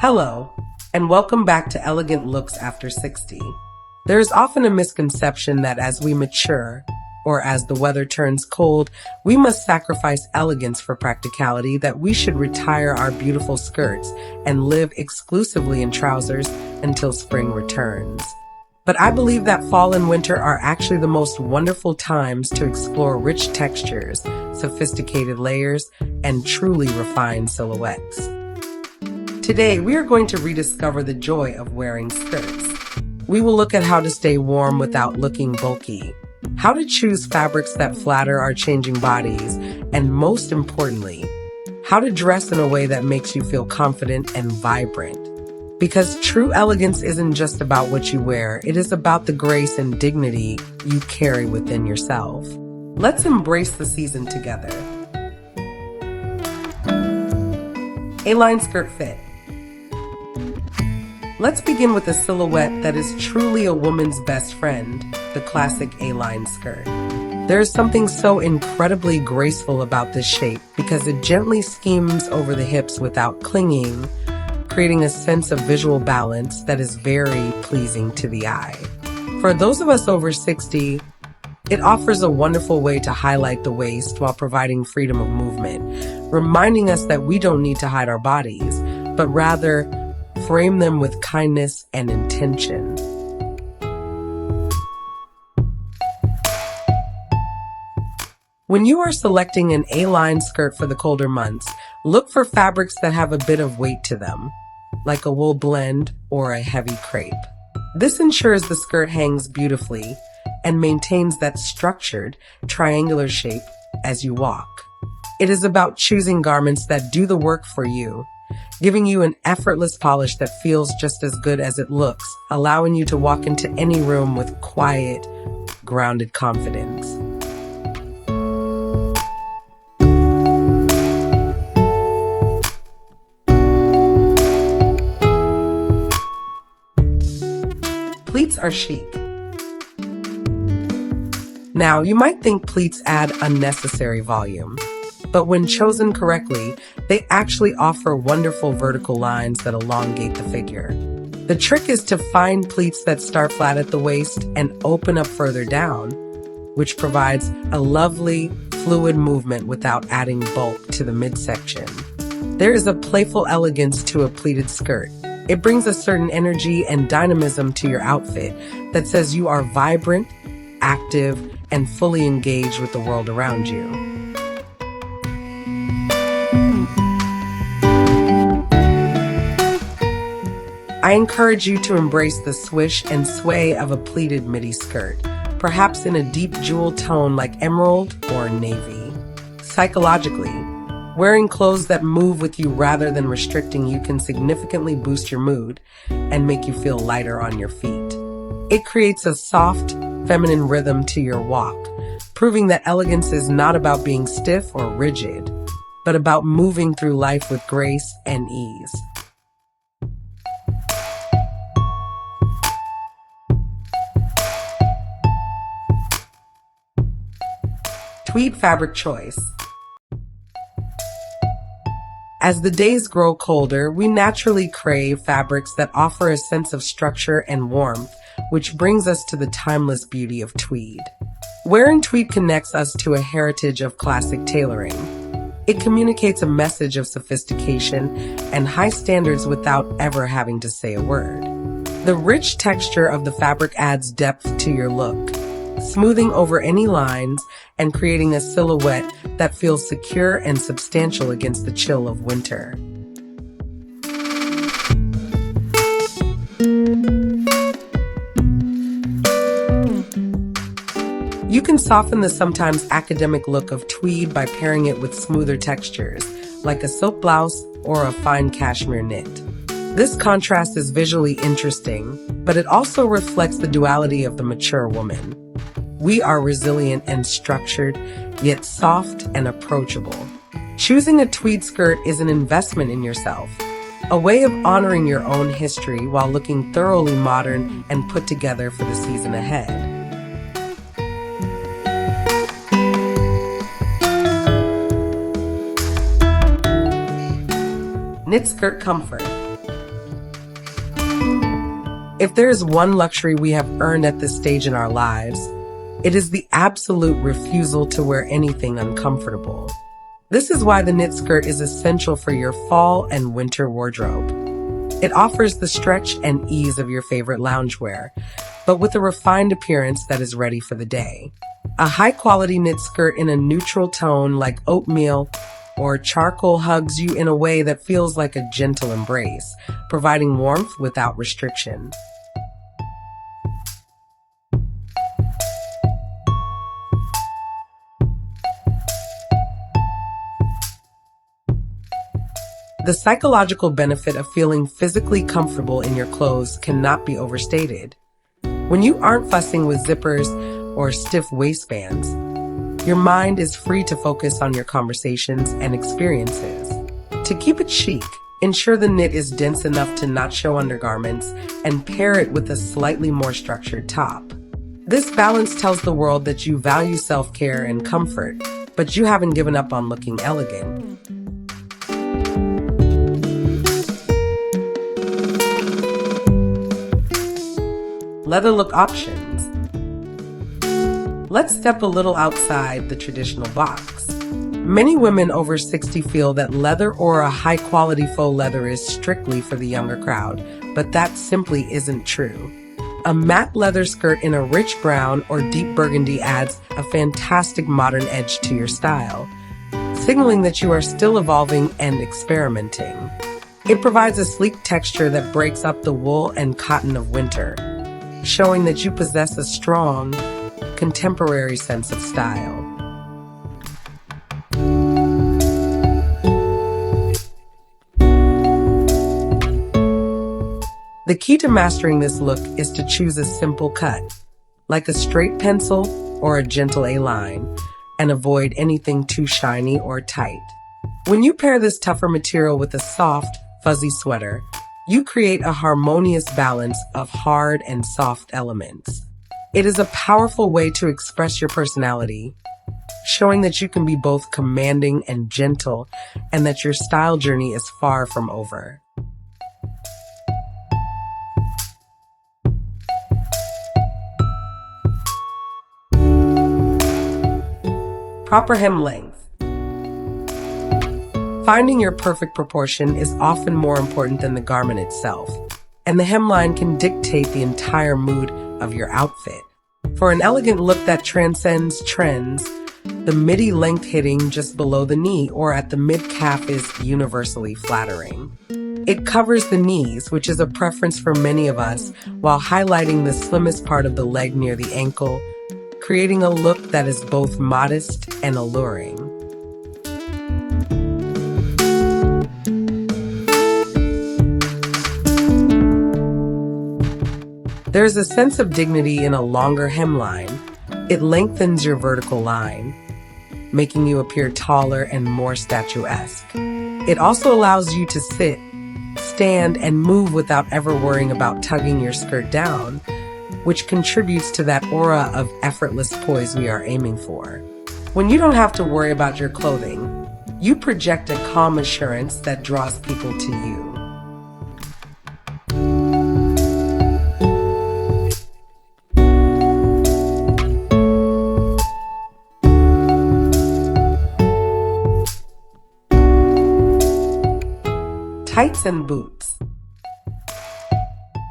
Hello, and welcome back to Elegant Looks After 60. There is often a misconception that as we mature, or as the weather turns cold, we must sacrifice elegance for practicality, that we should retire our beautiful skirts and live exclusively in trousers until spring returns. But I believe that fall and winter are actually the most wonderful times to explore rich textures, sophisticated layers, and truly refined silhouettes. Today, we are going to rediscover the joy of wearing skirts. We will look at how to stay warm without looking bulky, how to choose fabrics that flatter our changing bodies, and most importantly, how to dress in a way that makes you feel confident and vibrant. Because true elegance isn't just about what you wear, it is about the grace and dignity you carry within yourself. Let's embrace the season together. A-line skirt fit. Let's begin with a silhouette that is truly a woman's best friend, the classic A-line skirt. There is something so incredibly graceful about this shape because it gently schemes over the hips without clinging, creating a sense of visual balance that is very pleasing to the eye. For those of us over 60, it offers a wonderful way to highlight the waist while providing freedom of movement, reminding us that we don't need to hide our bodies, but rather frame them with kindness and intention. When you are selecting an A-line skirt for the colder months, look for fabrics that have a bit of weight to them, like a wool blend or a heavy crepe. This ensures the skirt hangs beautifully and maintains that structured, triangular shape as you walk. It is about choosing garments that do the work for you, giving you an effortless polish that feels just as good as it looks, allowing you to walk into any room with quiet, grounded confidence. Pleats are chic. Now, you might think pleats add unnecessary volume, but when chosen correctly, they actually offer wonderful vertical lines that elongate the figure. The trick is to find pleats that start flat at the waist and open up further down, which provides a lovely, fluid movement without adding bulk to the midsection. There is a playful elegance to a pleated skirt. It brings a certain energy and dynamism to your outfit that says you are vibrant, active, and fully engaged with the world around you. I encourage you to embrace the swish and sway of a pleated midi skirt, perhaps in a deep jewel tone like emerald or navy. Psychologically, wearing clothes that move with you rather than restricting you can significantly boost your mood and make you feel lighter on your feet. It creates a soft, feminine rhythm to your walk, proving that elegance is not about being stiff or rigid, but about moving through life with grace and ease. Tweed fabric choice. As the days grow colder, we naturally crave fabrics that offer a sense of structure and warmth, which brings us to the timeless beauty of tweed. Wearing tweed connects us to a heritage of classic tailoring. It communicates a message of sophistication and high standards without ever having to say a word. The rich texture of the fabric adds depth to your look, smoothing over any lines and creating a silhouette that feels secure and substantial against the chill of winter. You can soften the sometimes academic look of tweed by pairing it with smoother textures, like a silk blouse or a fine cashmere knit. This contrast is visually interesting, but it also reflects the duality of the mature woman. We are resilient and structured, yet soft and approachable. Choosing a tweed skirt is an investment in yourself, a way of honoring your own history while looking thoroughly modern and put together for the season ahead. Knit skirt comfort. If there is one luxury we have earned at this stage in our lives, it is the absolute refusal to wear anything uncomfortable. This is why the knit skirt is essential for your fall and winter wardrobe. It offers the stretch and ease of your favorite loungewear, but with a refined appearance that is ready for the day. A high-quality knit skirt in a neutral tone like oatmeal or charcoal hugs you in a way that feels like a gentle embrace, providing warmth without restriction. The psychological benefit of feeling physically comfortable in your clothes cannot be overstated. When you aren't fussing with zippers or stiff waistbands, your mind is free to focus on your conversations and experiences. To keep it chic, ensure the knit is dense enough to not show undergarments and pair it with a slightly more structured top. This balance tells the world that you value self-care and comfort, but you haven't given up on looking elegant. Leather look options. Let's step a little outside the traditional box. Many women over 60 feel that leather or a high-quality faux leather is strictly for the younger crowd, but that simply isn't true. A matte leather skirt in a rich brown or deep burgundy adds a fantastic modern edge to your style, signaling that you are still evolving and experimenting. It provides a sleek texture that breaks up the wool and cotton of winter, showing that you possess a strong, contemporary sense of style. The key to mastering this look is to choose a simple cut, like a straight pencil or a gentle A-line, and avoid anything too shiny or tight. When you pair this tougher material with a soft, fuzzy sweater, you create a harmonious balance of hard and soft elements. It is a powerful way to express your personality, showing that you can be both commanding and gentle, and that your style journey is far from over. Proper hem length. Finding your perfect proportion is often more important than the garment itself, and the hemline can dictate the entire mood of your outfit. For an elegant look that transcends trends, the midi length hitting just below the knee or at the mid-calf is universally flattering. It covers the knees, which is a preference for many of us, while highlighting the slimmest part of the leg near the ankle, creating a look that is both modest and alluring. There's a sense of dignity in a longer hemline. It lengthens your vertical line, making you appear taller and more statuesque. It also allows you to sit, stand, and move without ever worrying about tugging your skirt down, which contributes to that aura of effortless poise we are aiming for. When you don't have to worry about your clothing, you project a calm assurance that draws people to you. Tights and boots.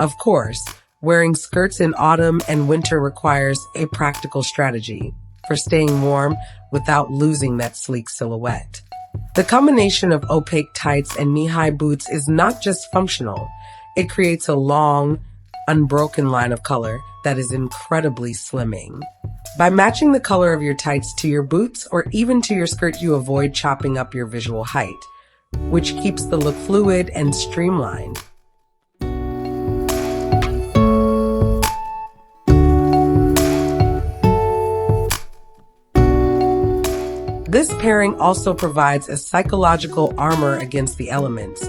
Of course, wearing skirts in autumn and winter requires a practical strategy for staying warm without losing that sleek silhouette. The combination of opaque tights and knee-high boots is not just functional, it creates a long, unbroken line of color that is incredibly slimming. By matching the color of your tights to your boots or even to your skirt, you avoid chopping up your visual height, which keeps the look fluid and streamlined. This pairing also provides a psychological armor against the elements,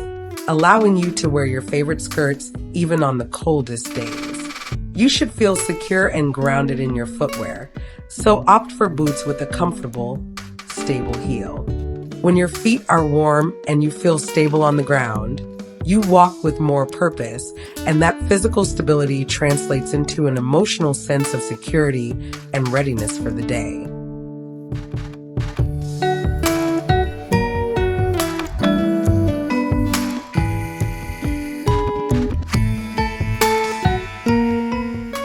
allowing you to wear your favorite skirts even on the coldest days. You should feel secure and grounded in your footwear, so opt for boots with a comfortable, stable heel. When your feet are warm and you feel stable on the ground, You walk with more purpose, and that physical stability translates into an emotional sense of security and readiness for the day.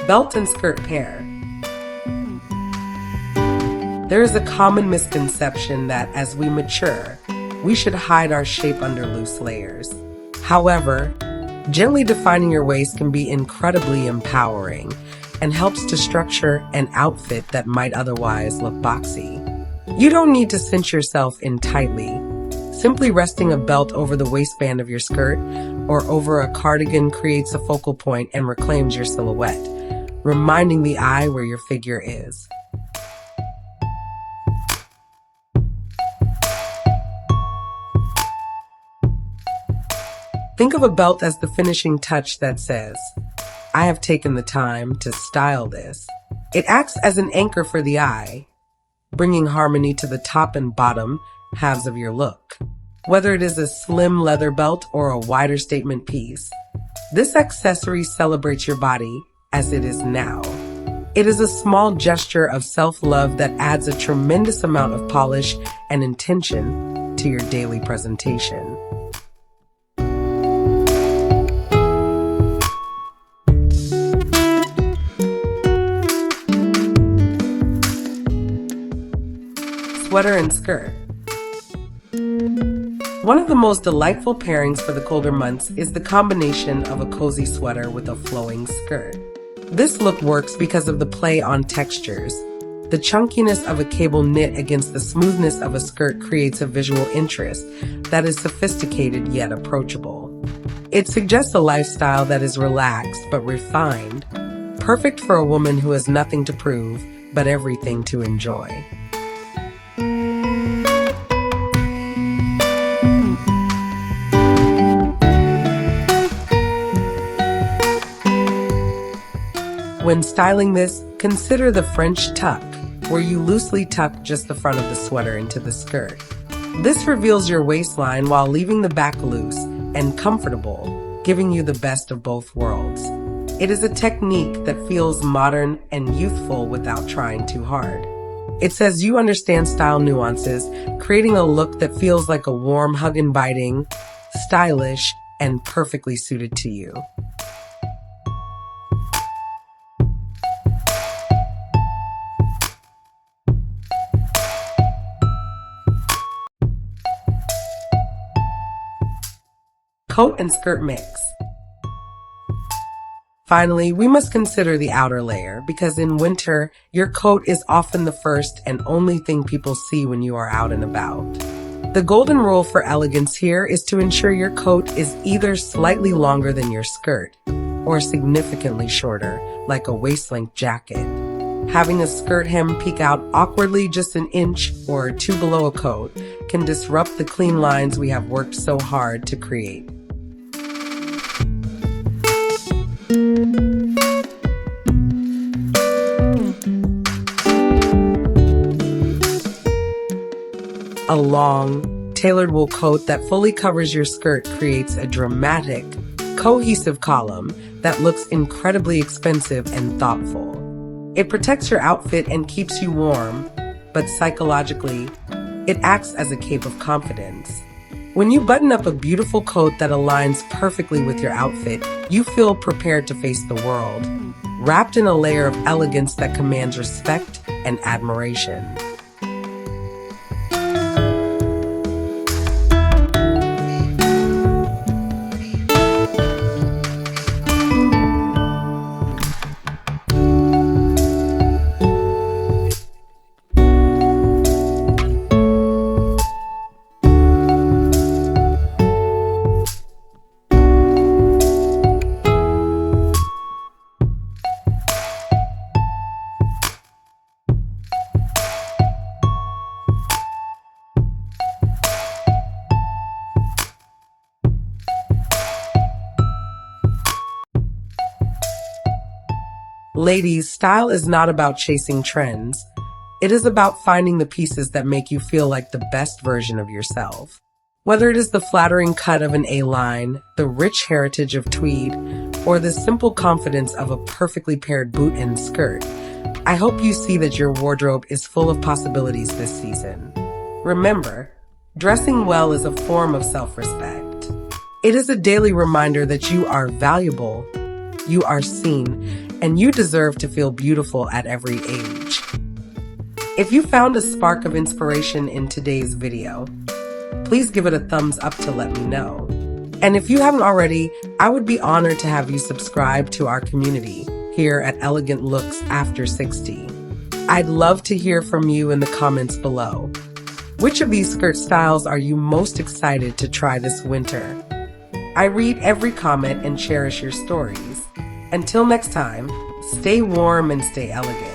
Belt and skirt pair. There is a common misconception that as we mature, we should hide our shape under loose layers. However, gently defining your waist can be incredibly empowering and helps to structure an outfit that might otherwise look boxy. You don't need to cinch yourself in tightly. Simply resting a belt over the waistband of your skirt or over a cardigan creates a focal point and reclaims your silhouette, reminding the eye where your figure is. Think of a belt as the finishing touch that says, "I have taken the time to style this." It acts as an anchor for the eye, bringing harmony to the top and bottom halves of your look. Whether it is a slim leather belt or a wider statement piece, this accessory celebrates your body as it is now. It is a small gesture of self-love that adds a tremendous amount of polish and intention to your daily presentation. Sweater and skirt. One of the most delightful pairings for the colder months is the combination of a cozy sweater with a flowing skirt. This look works because of the play on textures. The chunkiness of a cable knit against the smoothness of a skirt creates a visual interest that is sophisticated yet approachable. It suggests a lifestyle that is relaxed but refined, perfect for a woman who has nothing to prove but everything to enjoy. When styling this, consider the French tuck, where you loosely tuck just the front of the sweater into the skirt. This reveals your waistline while leaving the back loose and comfortable, giving you the best of both worlds. It is a technique that feels modern and youthful without trying too hard. It says you understand style nuances, creating a look that feels like a warm hug inviting, stylish, and perfectly suited to you. Coat and skirt mix. Finally, we must consider the outer layer because in winter, your coat is often the first and only thing people see when you are out and about. The golden rule for elegance here is to ensure your coat is either slightly longer than your skirt or significantly shorter, like a waist-length jacket. Having a skirt hem peek out awkwardly just an inch or two below a coat can disrupt the clean lines we have worked so hard to create. A long, tailored wool coat that fully covers your skirt creates a dramatic, cohesive column that looks incredibly expensive and thoughtful. It protects your outfit and keeps you warm, but psychologically, it acts as a cape of confidence. When you button up a beautiful coat that aligns perfectly with your outfit, you feel prepared to face the world, wrapped in a layer of elegance that commands respect and admiration. Ladies, style is not about chasing trends. It is about finding the pieces that make you feel like the best version of yourself. Whether it is the flattering cut of an A-line, the rich heritage of tweed, or the simple confidence of a perfectly paired boot and skirt, I hope you see that your wardrobe is full of possibilities this season. Remember, dressing well is a form of self-respect. It is a daily reminder that you are valuable, you are seen, and you deserve to feel beautiful at every age. If you found a spark of inspiration in today's video, please give it a thumbs up to let me know. And if you haven't already, I would be honored to have you subscribe to our community here at Elegant Looks After 60. I'd love to hear from you in the comments below. Which of these skirt styles are you most excited to try this winter? I read every comment and cherish your stories. Until next time, stay warm and stay elegant.